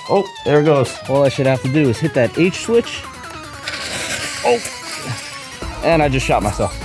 Oh, there it goes. All I should have to do is hit that H switch. Oh, and I just shot myself.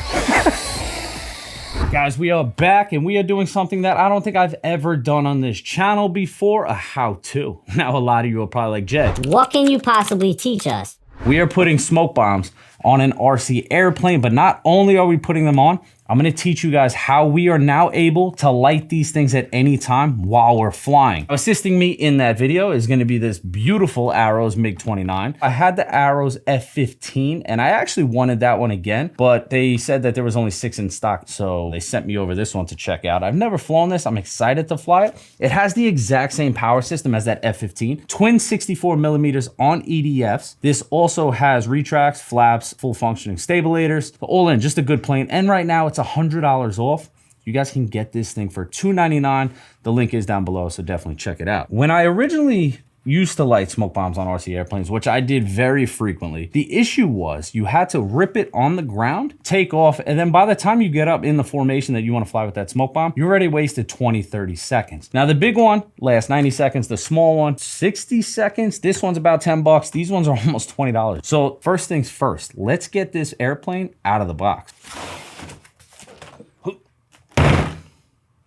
Guys, we are back and we are doing something that I don't think I've ever done on this channel before, a how-to. Now, a lot of you are probably like, Jay, what can you possibly teach us? We are putting smoke bombs on an RC airplane, but not only are we putting them on, I'm gonna teach you guys how we are now able to light these things at any time while we're flying. Assisting me in that video is gonna be this beautiful Arrows MiG-29. I had the Arrows F-15 and I actually wanted that one again, but they said that there was only 6 in stock, so they sent me over this one to check out. I've never flown this, I'm excited to fly it. It has the exact same power system as that F-15, twin 64 millimeters on EDFs. This also has retracts, flaps, full functioning stabilators, all in, just a good plane. And right now it's $100 off. You guys can get this thing for $299. The link is down below, so definitely check it out. When I originally used to light smoke bombs on RC airplanes, which I did very frequently, the issue was you had to rip it on the ground, take off, and then by the time you get up in the formation that you want to fly with that smoke bomb, you already wasted 20, 30 seconds. Now the big one lasts 90 seconds, the small one, 60 seconds. This one's about 10 bucks. These ones are almost $20. So first things first, let's get this airplane out of the box.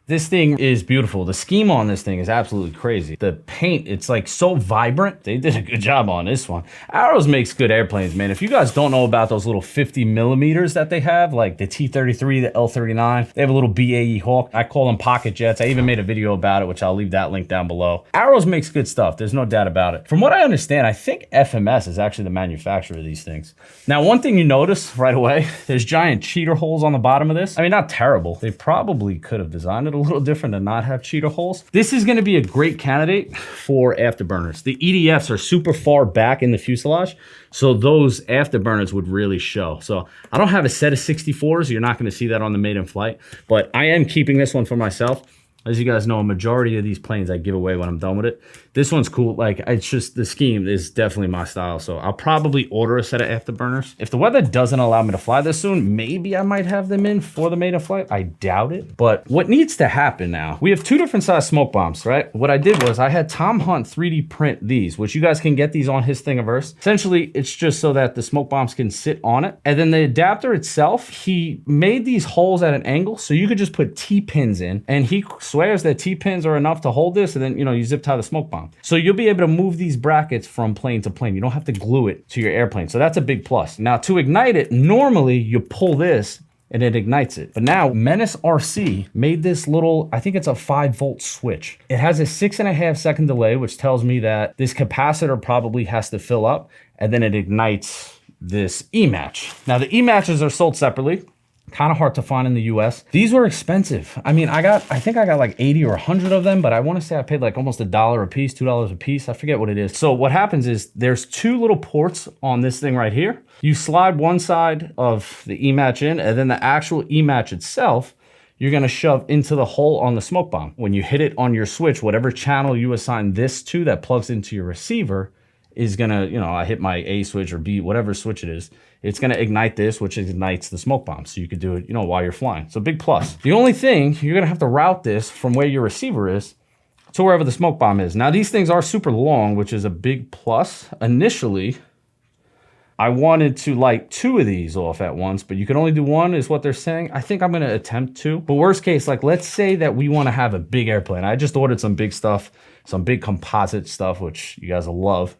This thing is beautiful. The scheme on this thing is absolutely crazy. The paint, it's like so vibrant. They did a good job on this one. Arrows makes good airplanes, man. If you guys don't know about those little 50 millimeters that they have, like the T-33, the L-39, they have a little BAE Hawk. I call them pocket jets. I even made a video about it, which I'll leave that link down below. Arrows makes good stuff. There's no doubt about it. From what I understand, I think FMS is actually the manufacturer of these things. Now, one thing you notice right away, there's giant cheater holes on the bottom of this. I mean, not terrible. They probably could have designed it a little different to not have cheater holes. This is going to be a great candidate for afterburners. The EDFs are super far back in the fuselage, so those afterburners would really show. So I don't have a set of 64s. You're not going to see that on the Maiden flight, but I am keeping this one for myself. As you guys know, a majority of these planes I give away when I'm done with it. This one's cool. Like, it's just, the scheme is definitely my style. So I'll probably order a set of afterburners. If the weather doesn't allow me to fly this soon, maybe I might have them in for the Maiden flight. I doubt it. But what needs to happen now, we have 2 different size smoke bombs, right? What I did was I had Tom Hunt 3D print these, which you guys can get these on his Thingiverse. Essentially, it's just so that the smoke bombs can sit on it. And then the adapter itself, he made these holes at an angle so you could just put T-pins in, and he swears that T-pins are enough to hold this, and then, you know, you zip tie the smoke bomb. So you'll be able to move these brackets from plane to plane. You don't have to glue it to your airplane. So that's a big plus. Now, to ignite it, normally you pull this and it ignites it. But now MenaceRC made this little, I think it's a 5-volt switch. It has a 6.5 second delay, which tells me that this capacitor probably has to fill up, and then it ignites this E-match. Now the E-matches are sold separately. Kind of hard to find in the US. These were expensive. I mean, I think I got like 80 or 100 of them, but I want to say I paid like almost $1 a piece, $2 a piece. I forget what it is. So what happens is there's 2 little ports on this thing right here. You slide one side of the E-match in, and then the actual E-match itself, you're going to shove into the hole on the smoke bomb. When you hit it on your switch, whatever channel you assign this to that plugs into your receiver is gonna, you know, I hit my A switch or B, whatever switch it is, it's gonna ignite this, which ignites the smoke bomb. So you could do it, you know, while you're flying. So big plus. The only thing, you're gonna have to route this from where your receiver is to wherever the smoke bomb is. Now these things are super long, which is a big plus. Initially, I wanted to light 2 of these off at once, but you can only do 1 is what they're saying. I think I'm gonna attempt 2. But worst case, like let's say that we wanna have a big airplane. I just ordered some big stuff, some big composite stuff, which you guys will love.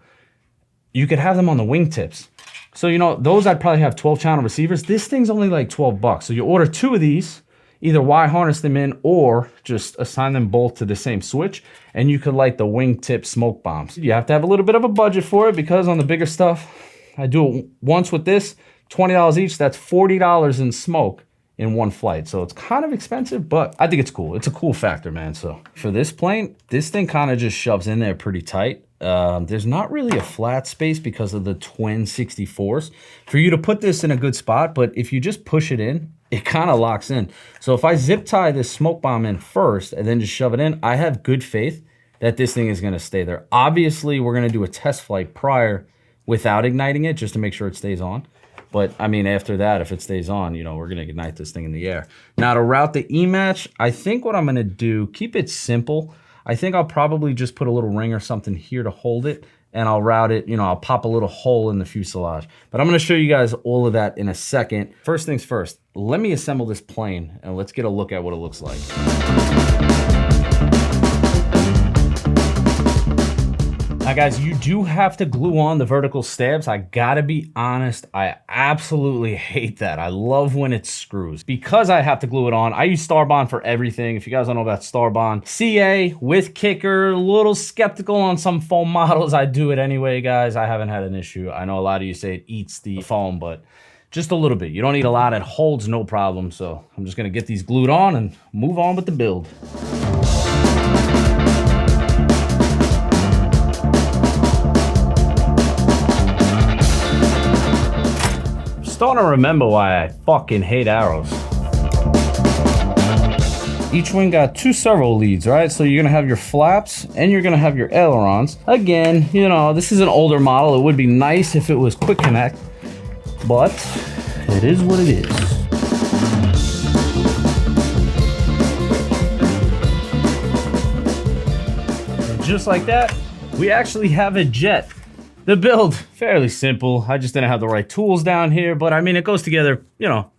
You could have them on the wingtips. So, you know, those I'd probably have 12 channel receivers. This thing's only like 12 bucks. So you order 2 of these, either Y harness them in or just assign them both to the same switch, and you could light the wingtip smoke bombs. You have to have a little bit of a budget for it because on the bigger stuff, I do it once with this, $20 each, that's $40 in smoke in one flight. So it's kind of expensive, but I think it's cool. It's a cool factor, man. So for this plane, this thing kind of just shoves in there pretty tight. There's not really a flat space because of the twin 64s for you to put this in a good spot. But if you just push it in, it kind of locks in. So if I zip tie this smoke bomb in first and then just shove it in, I have good faith that this thing is going to stay there. Obviously, we're going to do a test flight prior without igniting it just to make sure it stays on. But I mean, after that, if it stays on, you know, we're going to ignite this thing in the air. Now to route the E-match, I think what I'm going to do, keep it simple. I think I'll probably just put a little ring or something here to hold it, and I'll route it, you know, I'll pop a little hole in the fuselage. But I'm gonna show you guys all of that in a second. First things first, let me assemble this plane and let's get a look at what it looks like. Now guys, you do have to glue on the vertical stabs. I gotta be honest, I absolutely hate that. I love when it screws. Because I have to glue it on, I use Starbond for everything. If you guys don't know about Starbond, CA with kicker, a little skeptical on some foam models. I do it anyway, guys. I haven't had an issue. I know a lot of you say it eats the foam, but just a little bit. You don't need a lot. It holds no problem. So I'm just gonna get these glued on and move on with the build. Starting to remember why I fucking hate arrows. Each wing got 2 servo leads, right? So you're gonna have your flaps and you're gonna have your ailerons. Again, you know, this is an older model. It would be nice if it was quick connect, but it is what it is. And just like that, we actually have a jet. The build, fairly simple. I just didn't have the right tools down here, but I mean, it goes together, you know,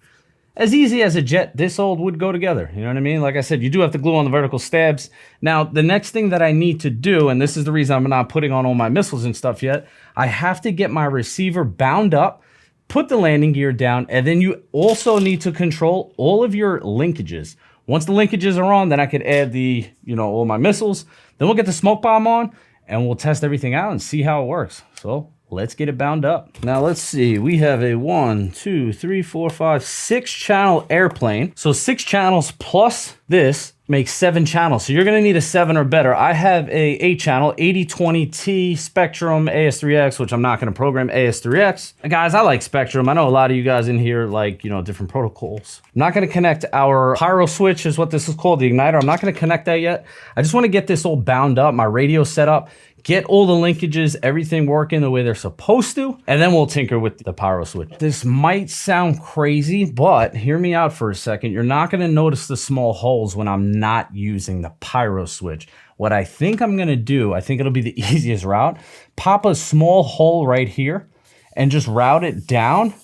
as easy as a jet this old would go together. You know what I mean? Like I said, you do have to glue on the vertical stabs. Now, the next thing that I need to do, and this is the reason I'm not putting on all my missiles and stuff yet, I have to get my receiver bound up, put the landing gear down, and then you also need to control all of your linkages. Once the linkages are on, then I could add the, you know, all my missiles. Then we'll get the smoke bomb on, and we'll test everything out and see how it works. So let's get it bound up. Now let's see, we have a 1, 2, 3, 4, 5, 6 channel airplane. So 6 channels plus this makes 7 channels. So you're gonna need a 7 or better. I have a 8 channel, 8020T Spectrum AS3X, which I'm not gonna program AS3X. Guys, I like Spectrum. I know a lot of you guys in here like, you know, different protocols. I'm not gonna connect our Pyro switch is what this is called, the igniter. I'm not gonna connect that yet. I just wanna get this all bound up, my radio set up, get all the linkages, everything working the way they're supposed to, and then we'll tinker with the Pyro switch. This might sound crazy, but hear me out for a second. You're not gonna notice the small holes when I'm not using the Pyro switch. What I think I'm gonna do, I think it'll be the easiest route, pop a small hole right here and just route it down,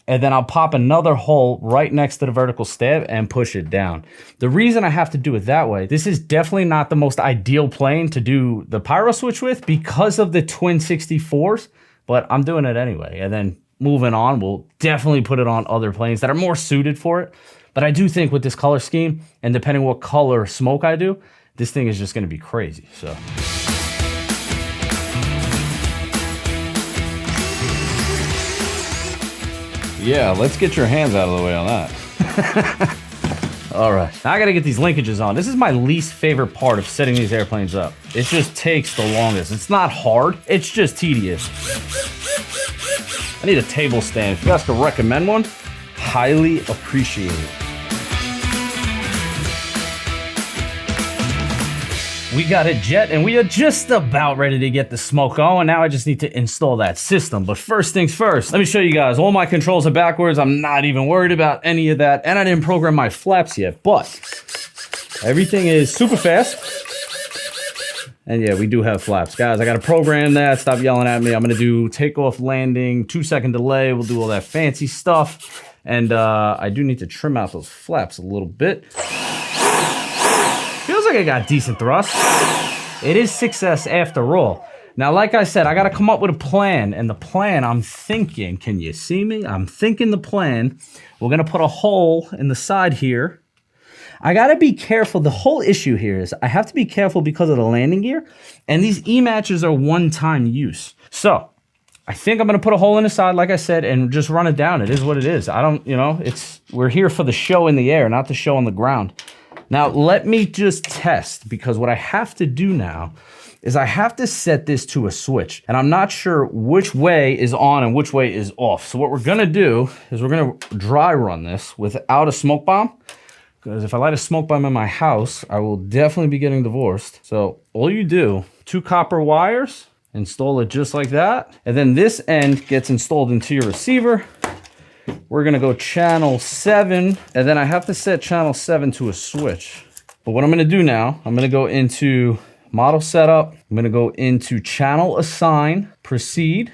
and then I'll pop another hole right next to the vertical stab and push it down. The reason I have to do it that way, this is definitely not the most ideal plane to do the Pyro switch with because of the twin 64s, but I'm doing it anyway. And then moving on, we'll definitely put it on other planes that are more suited for it. But I do think with this color scheme, and depending what color smoke I do, this thing is just gonna be crazy, so. Yeah, let's get your hands out of the way on that. All right, now I gotta get these linkages on. This is my least favorite part of setting these airplanes up. It just takes the longest. It's not hard, it's just tedious. I need a table stand. If you guys could recommend one, highly appreciate it. We got a jet and we are just about ready to get the smoke on. Now I just need to install that system. But first things first, let me show you guys. All my controls are backwards. I'm not even worried about any of that. And I didn't program my flaps yet, but everything is super fast. And yeah, we do have flaps. Guys, I gotta program that. Stop yelling at me. I'm gonna do takeoff, landing, 2-second delay. We'll do all that fancy stuff. And I do need to trim out those flaps a little bit. Feels like I got decent thrust. It is success after all. Now, like I said, I gotta come up with a plan, and the plan I'm thinking, can you see me? I'm thinking the plan, we're gonna put a hole in the side here. I gotta be careful. The whole issue here is I have to be careful because of the landing gear, and these E-matches are one-time use. So, I think I'm gonna put a hole in the side, like I said, and just run it down. It is what it is. I don't, you know, we're here for the show in the air, not the show on the ground. Now, let me just test, because what I have to do now is I have to set this to a switch, and I'm not sure which way is on and which way is off. So what we're gonna do is we're gonna dry run this without a smoke bomb, because if I light a smoke bomb in my house, I will definitely be getting divorced. So all you do, 2 copper wires, install it just like that, and then this end gets installed into your receiver. We're gonna go channel 7, and then I have to set channel 7 to a switch. But what I'm gonna do now, I'm gonna go into model setup. I'm gonna go into channel assign, proceed.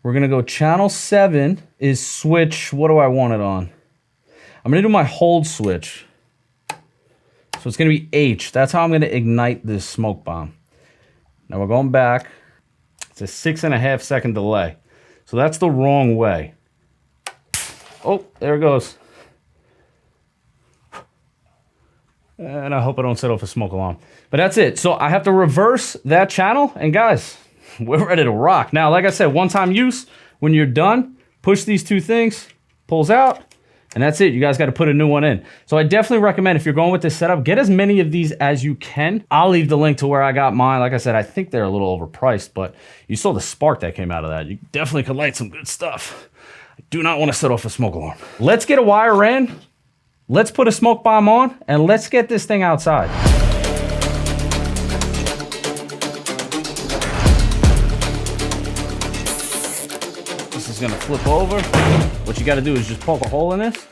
We're gonna go channel 7 is switch, what do I want it on? I'm gonna do my hold switch. So it's gonna be H. That's how I'm gonna ignite this smoke bomb. Now we're going back. It's a 6.5 second delay. So that's the wrong way. Oh, there it goes. And I hope I don't set off a smoke alarm. But that's it. So I have to reverse that channel. And guys, we're ready to rock. Now, like I said, one-time use. When you're done, push these two things, pulls out, and that's it. You guys got to put a new one in. So I definitely recommend, if you're going with this setup, get as many of these as you can. I'll leave the link to where I got mine. Like I said, I think they're a little overpriced, but you saw the spark that came out of that. You definitely could light some good stuff. I do not want to set off a smoke alarm. Let's get a wire in. Let's put a smoke bomb on, and let's get this thing outside. This is gonna flip over. What you gotta do is just poke a hole in this,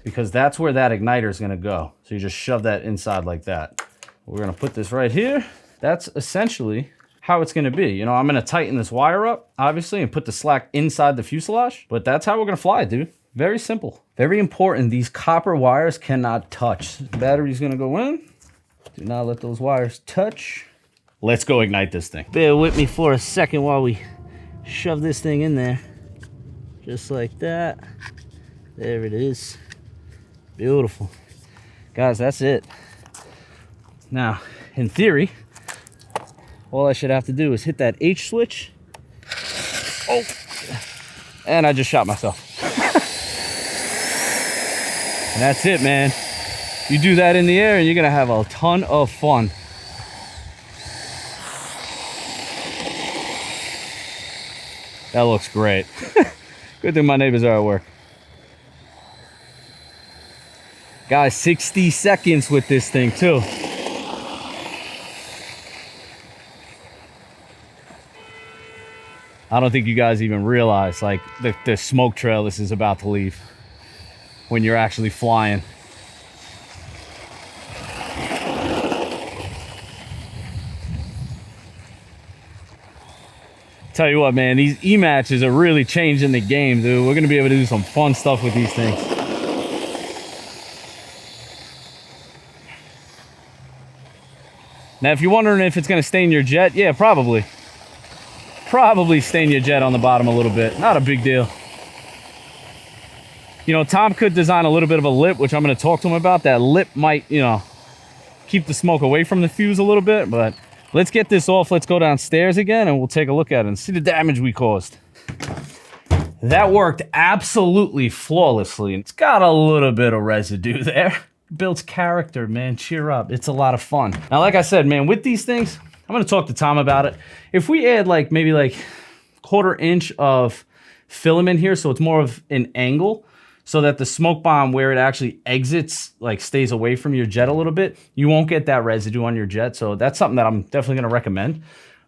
because that's where that igniter is gonna go. So you just shove that inside like that. We're gonna put this right here. That's essentially how it's gonna be. You know, I'm gonna tighten this wire up, obviously, and put the slack inside the fuselage, but that's how we're gonna fly it, dude. Very simple. Very important, these copper wires cannot touch. The battery's gonna go in. Do not let those wires touch. Let's go ignite this thing. Bear with me for a second while we shove this thing in there. Just like that. There it is. Beautiful. Guys, that's it. Now, in theory, all I should have to do is hit that H switch. Oh, and I just shot myself. And that's it, man. You do that in the air and you're gonna have a ton of fun. That looks great. Good thing my neighbors are at work. Guys, 60 seconds with this thing too. I don't think you guys even realize like the smoke trail this is about to leave when you're actually flying. Tell you what, man, these E-matches are really changing the game, dude. We're gonna be able to do some fun stuff with these things. Now, if you're wondering if it's gonna stain your jet, yeah, probably. Probably stain your jet on the bottom a little bit. Not a big deal. You know, Tom could design a little bit of a lip, which I'm gonna talk to him about. That lip might, you know, keep the smoke away from the fuse a little bit, but let's get this off. Let's go downstairs again and we'll take a look at it and see the damage we caused. That worked absolutely flawlessly. It's got a little bit of residue there. Builds character, man. Cheer up. It's a lot of fun. Now, like I said, man, with these things, I'm gonna talk to Tom about it. If we add like maybe like 1/4 inch of filament here, so it's more of an angle, so that the smoke bomb where it actually exits like stays away from your jet a little bit, you won't get that residue on your jet. So that's something that I'm definitely gonna recommend.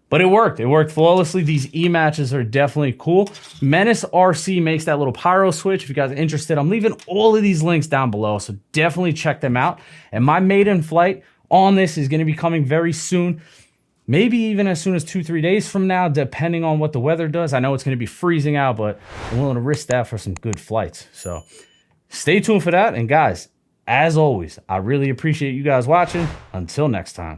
But it worked flawlessly. These E-matches are definitely cool. MenaceRC makes that little pyro switch. If you guys are interested, I'm leaving all of these links down below, so definitely check them out. And my maiden flight on this is gonna be coming very soon. Maybe even as soon as 2-3 days from now, depending on what the weather does. I know it's going to be freezing out, but I'm willing to risk that for some good flights. So stay tuned for that. And guys, as always, I really appreciate you guys watching. Until next time.